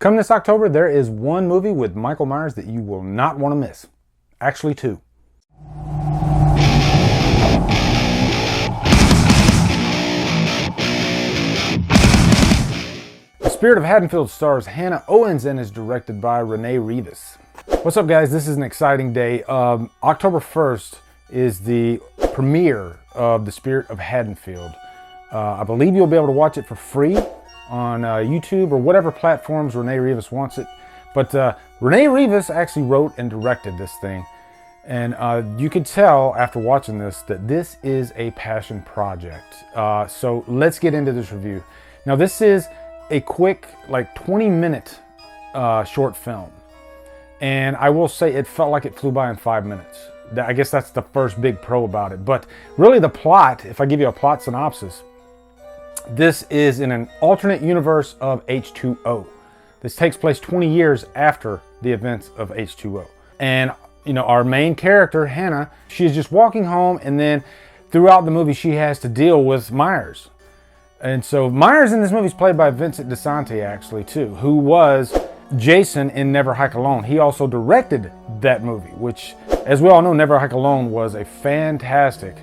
Come this October, there is one movie with Michael Myers that you will not want to miss. Actually, two. The Spirit of Haddonfield stars Hannah Owens and is directed by Rene Rivas. What's up, guys? This is an exciting day. October 1st is the premiere of The Spirit of Haddonfield. I believe you'll be able to watch it for free on YouTube or whatever platforms Rene Rivas wants it. But Rene Rivas actually wrote and directed this thing. And you can tell after watching this that this is a passion project. So let's get into this review. Now, this is a quick, like 20-minute short film. And I will say it felt like it flew by in 5 minutes. I guess that's the first big pro about it. But really the plot, if I give you a plot synopsis, this is in an alternate universe of H2O. This takes place 20 years after the events of H2O. And, you know, our main character, Hannah, she's just walking home, and then throughout the movie she has to deal with Myers. And so Myers in this movie is played by Vincent DiSanti, actually, too, who was Jason in Never Hike Alone. He also directed that movie, which, as we all know, Never Hike Alone was a fantastic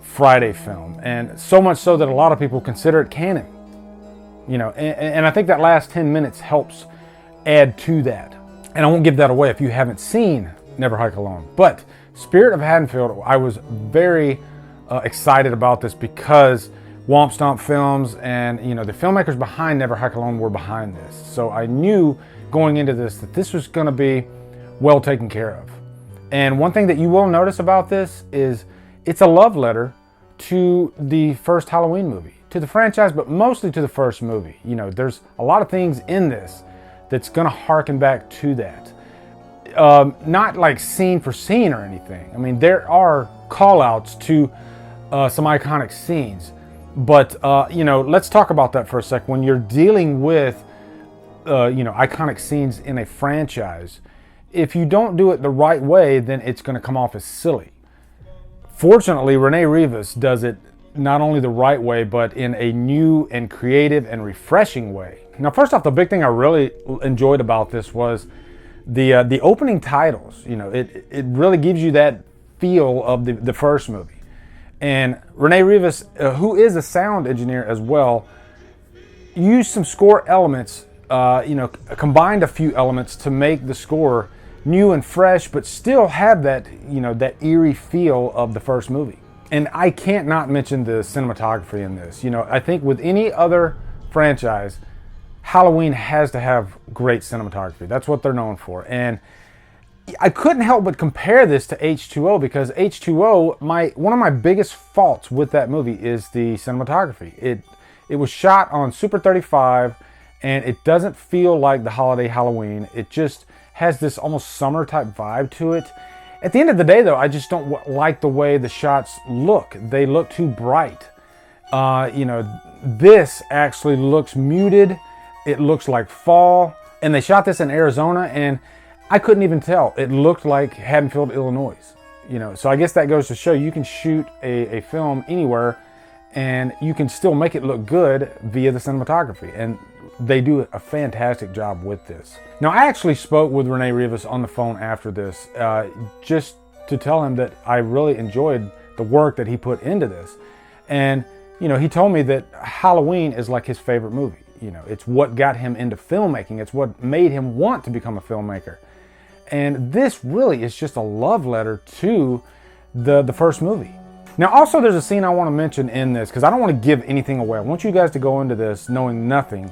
Friday film, and so much so that a lot of people consider it canon. You know, and I think that last 10 minutes helps add to that. And I won't give that away if you haven't seen Never Hike Alone. But Spirit of Haddonfield, I was very excited about this because Womp Stomp Films and, you know, the filmmakers behind Never Hike Alone were behind this. So I knew going into this that this was going to be well taken care of. And one thing that you will notice about this is it's a love letter to the first Halloween movie, to the franchise, but mostly to the first movie. You know, there's a lot of things in this that's going to harken back to that. Not like scene for scene or anything. I mean, there are call-outs to some iconic scenes. But, you know, let's talk about that for a sec. When you're dealing with, you know, iconic scenes in a franchise, if you don't do it the right way, then it's going to come off as silly. Fortunately, Rene Rivas does it not only the right way, but in a new and creative and refreshing way. Now, first off, the big thing I really enjoyed about this was the opening titles. You know, it really gives you that feel of the first movie. And Rene Rivas, who is a sound engineer as well, used some score elements, you know, combined a few elements to make the score new and fresh, but still have that, you know, that eerie feel of the first movie. And I can't not mention the cinematography in this. You know, I think with any other franchise, Halloween has to have great cinematography. That's what they're known for. And I couldn't help but compare this to H2O because H2O, one of my biggest faults with that movie is the cinematography. It was shot on Super 35, and it doesn't feel like the holiday Halloween. It just has this almost summer type vibe to it. At the end of the day, though, I just don't like the way the shots look. They look too bright. You know, this actually looks muted. It looks like fall, and they shot this in Arizona, and I couldn't even tell. It looked like Haddonfield, Illinois. You know, so I guess that goes to show you can shoot a film anywhere and you can still make it look good via the cinematography. And they do a fantastic job with this. Now, I actually spoke with Rene Rivas on the phone after this, just to tell him that I really enjoyed the work that he put into this. And, you know, he told me that Halloween is like his favorite movie. You know, it's what got him into filmmaking. It's what made him want to become a filmmaker. And this really is just a love letter to the first movie. Now, also there's a scene I want to mention in this because I don't want to give anything away. I want you guys to go into this knowing nothing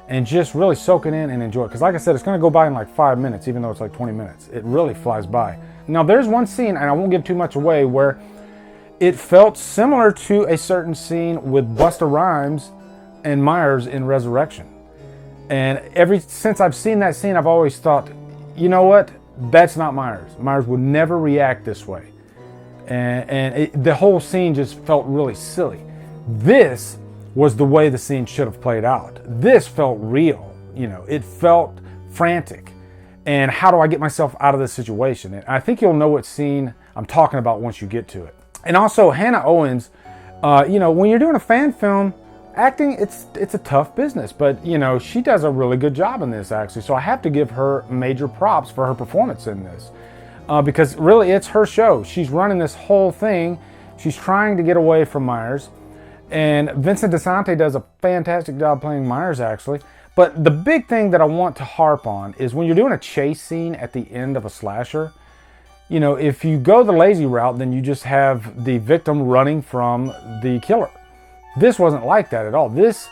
and just really soak it in and enjoy it. Because like I said, it's going to go by in like 5 minutes, even though it's like 20 minutes. It really flies by. Now, there's one scene, and I won't give too much away, where it felt similar to a certain scene with Busta Rhymes and Myers in Resurrection. And since I've seen that scene, I've always thought, you know what? That's not Myers. Myers would never react this way. And the whole scene just felt really silly. This was the way the scene should have played out. This felt real. You know, it felt frantic. And how do I get myself out of this situation? And I think you'll know what scene I'm talking about once you get to it. And also, Hannah Owens, you know, when you're doing a fan film, acting, it's a tough business, but you know, she does a really good job in this actually. So I have to give her major props for her performance in this. Because really it's her show. She's running this whole thing. She's trying to get away from Myers. And Vincent DeSante does a fantastic job playing Myers actually. But the big thing that I want to harp on is when you're doing a chase scene at the end of a slasher, you know, if you go the lazy route, then you just have the victim running from the killer. This wasn't like that at all. This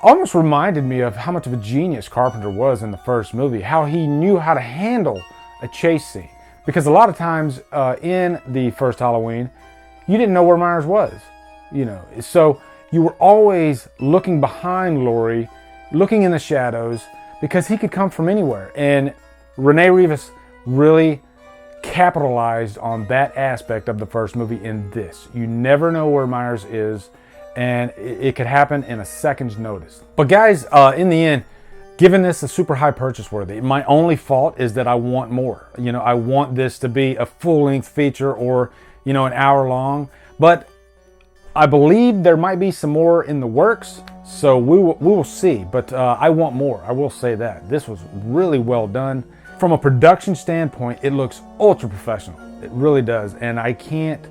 almost reminded me of how much of a genius Carpenter was in the first movie, how he knew how to handle a chase scene. Because a lot of times in the first Halloween, you didn't know where Myers was, you know. So you were always looking behind Laurie, looking in the shadows, because he could come from anywhere. And Rene Rivas really capitalized on that aspect of the first movie in this. You never know where Myers is, and it could happen in a second's notice. But guys, in the end, giving this a super high purchase worthy. My only fault is that I want more. You know, I want this to be a full-length feature or, you know, an hour long. But I believe there might be some more in the works, so we will see. But I want more, I will say that. This was really well done. From a production standpoint, it looks ultra professional. It really does. And I can't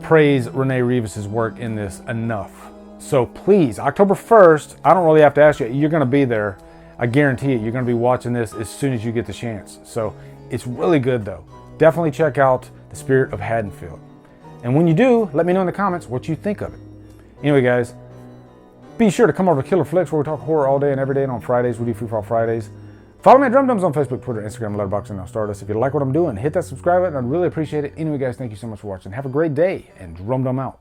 praise Rene Rivas' work in this enough. So please, October 1st, I don't really have to ask you, you're going to be there. I guarantee it. You're going to be watching this as soon as you get the chance. So it's really good though. Definitely check out The Spirit of Haddonfield. And when you do, let me know in the comments what you think of it. Anyway guys, be sure to come over to Killer Flicks where we talk horror all day and every day, and on Fridays we do Free For All Fridays. Follow me at Drumdums on Facebook, Twitter, Instagram, Letterboxd, and now STARDUST. If you like what I'm doing, hit that subscribe button. I'd really appreciate it. Anyway guys, thank you so much for watching. Have a great day, and Drumdum out.